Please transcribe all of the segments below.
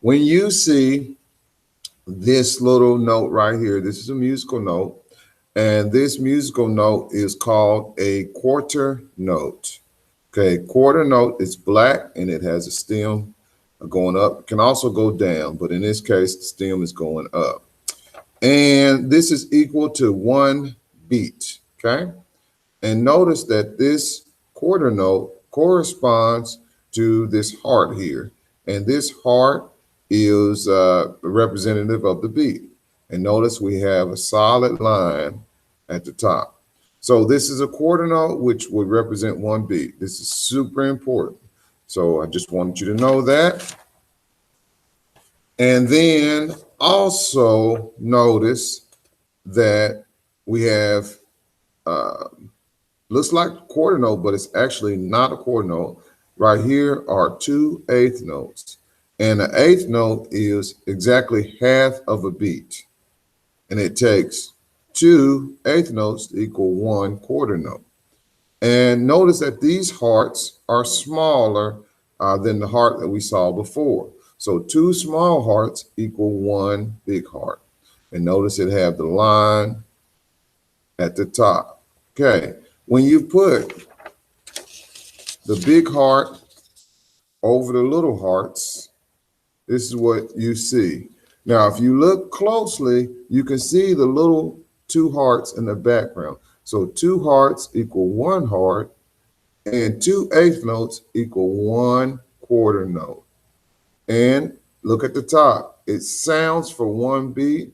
When you see this little note right here, this is a musical note, and this musical note is called a quarter note. Okay, quarter note is black and it has a stem going up. It can also go down, but in this case, the stem is going up. And this is equal to 1 beat, okay? And notice that this quarter note corresponds to this heart here. And this heart is representative of the beat. And notice we have a solid line at the top. So this is a quarter note, which would represent 1 beat. This is super important. So I just wanted you to know that. And then also notice that we have, looks like a quarter note, but it's actually not a quarter note. Right here are 2 eighth notes. And an eighth note is exactly half of a beat. And it takes 2 eighth notes to equal 1 quarter note. And notice that these hearts are smaller than the heart that we saw before. So 2 small hearts equal 1 big heart. And notice it have the line at the top. Okay, when you put the big heart over the little hearts, this is what you see. Now, if you look closely, you can see the little 2 hearts in the background. So 2 hearts equal 1 heart, and 2 eighth notes equal 1 quarter note. And look at the top. It sounds for 1 beat,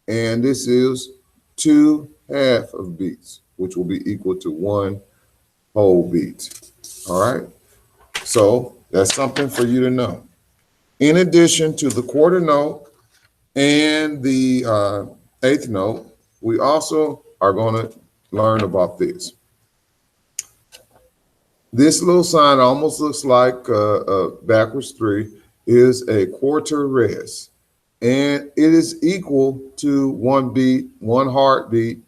and this is 2 half of beats, which will be equal to 1 whole beat. All right. So that's something for you to know. In addition to the quarter note and the eighth note, we also are going to learn about this. This little sign almost looks like a backwards 3 is a quarter rest, and it is equal to 1 beat, 1 heartbeat.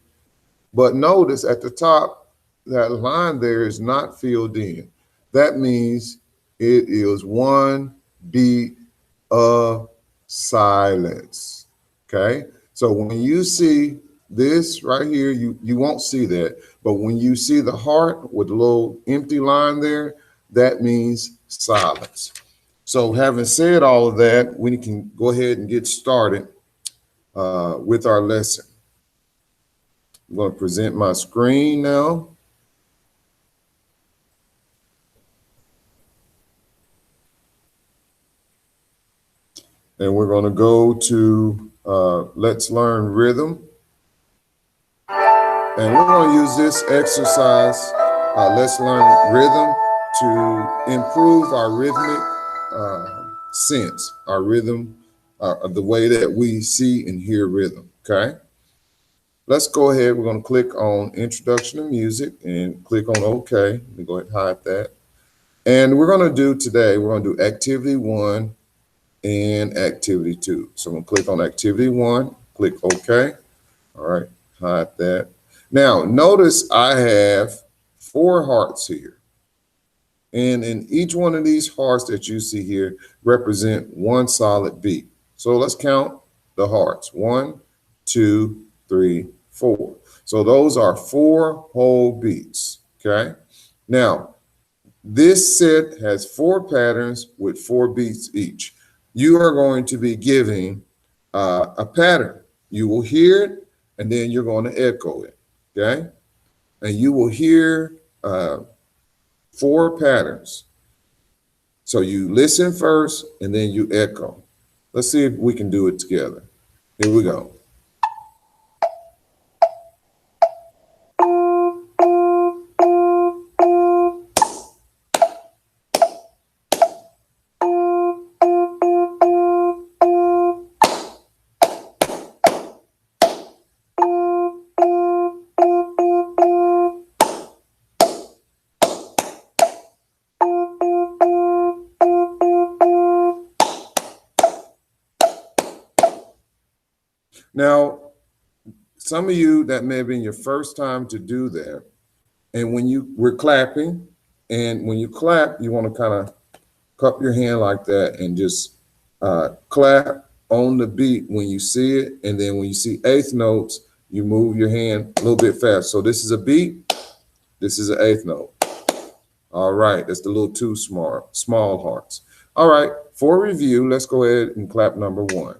But notice at the top, that line there is not filled in. That means it is 1 beat of silence. Okay, so when you see this right here, you won't see that, but when you see the heart with a little empty line there, that means silence. So having said all of that, we can go ahead and get started with our lesson. I'm going to present my screen now. And we're going to go to Let's Learn Rhythm. And we're going to use this exercise, Let's Learn Rhythm, to improve our rhythmic sense, our rhythm, the way that we see and hear rhythm, okay? Let's go ahead. We're going to click on Introduction to Music and click on OK. Let me go ahead and hide that. And we're going to do today, we're going to do Activity 1 and Activity 2. So I'm going to click on Activity 1, click OK. All right, hide that. Now, notice I have 4 hearts here. And in each one of these hearts that you see here represent 1 solid beat. So let's count the hearts. 1, 2, 3, 4. So those are 4 whole beats, okay? Now, this set has 4 patterns with 4 beats each. You are going to be giving a pattern. You will hear it, and then you're going to echo it, okay? And you will hear 4 patterns. So you listen first, and then you echo. Let's see if we can do it together. Here we go. Now, some of you that may have been your first time to do that, and we're clapping, and when you clap, you want to kind of cup your hand like that and just Clap on the beat when you see it, and then when you see eighth notes, you move your hand a little bit fast. So this is a beat, this is an eighth note. All right, that's the little two small hearts. All right, for review, let's go ahead and clap number one.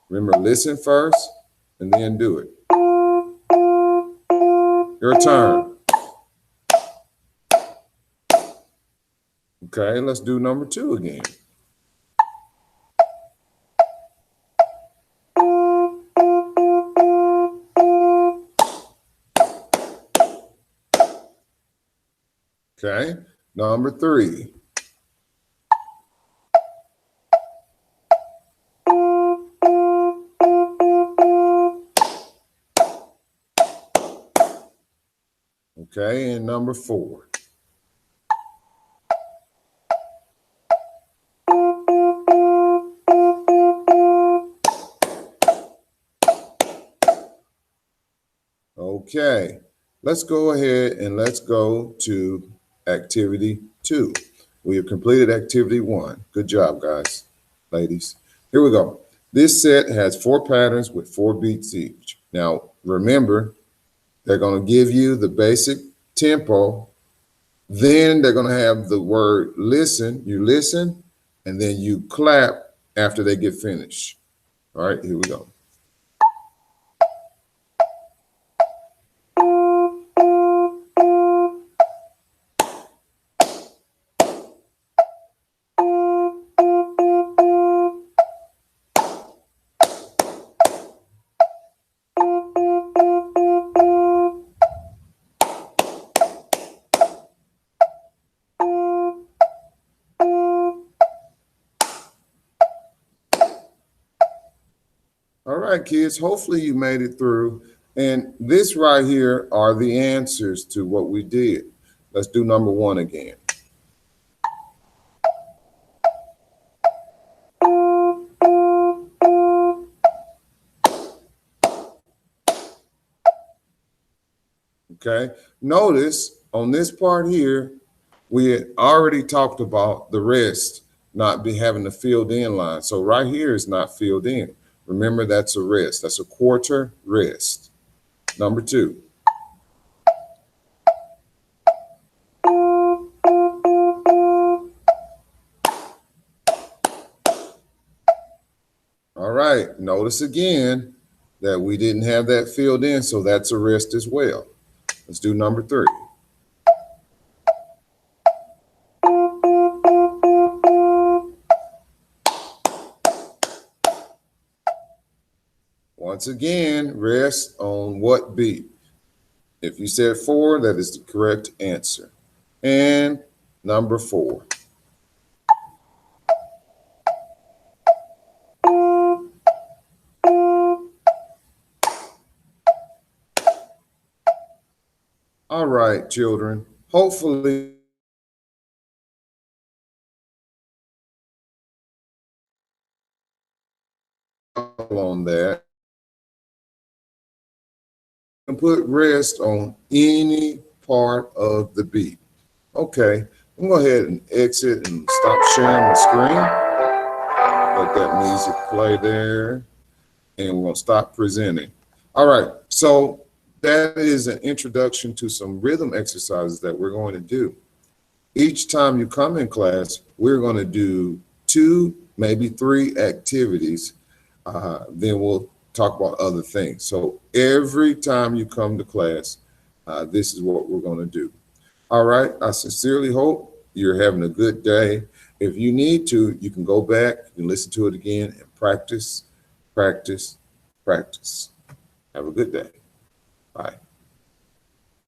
Remember, listen first and then do it. Your turn. Okay, let's do number two again. Okay, number three. Okay, and number four. Okay, let's go ahead and let's go to activity two. We have completed activity one. Good job, guys, ladies. Here we go. This set has 4 patterns with 4 beats each. Now, remember, they're going to give you the basic tempo. Then they're going to have the word listen. You listen, and then you clap after they get finished. All right, here we go. All right, kids, hopefully you made it through. And this right here are the answers to what we did. Let's do number one again. Okay, notice on this part here, we had already talked about the rest not be having the filled in line. So right here is not filled in. Remember, that's a rest. That's a quarter rest. Number two. All right, notice again that we didn't have that filled in, so that's a rest as well. Let's do number three. Once again, rest on what beat? If you said 4, that is the correct answer. And number 4. All right, children, hopefully on that. And put rest on any part of the beat. Okay, I'm going to go ahead and exit and stop sharing my screen. Let that music play there. And we're going to stop presenting. All right, so that is an introduction to some rhythm exercises that we're going to do. Each time you come in class, we're going to do 2, maybe 3 activities. Then we'll talk about other things. So every time you come to class, this is what we're going to do. All right, I sincerely hope you're having a good day. If you need to, you can go back and listen to it again and practice, practice, practice. Have a good day. Bye.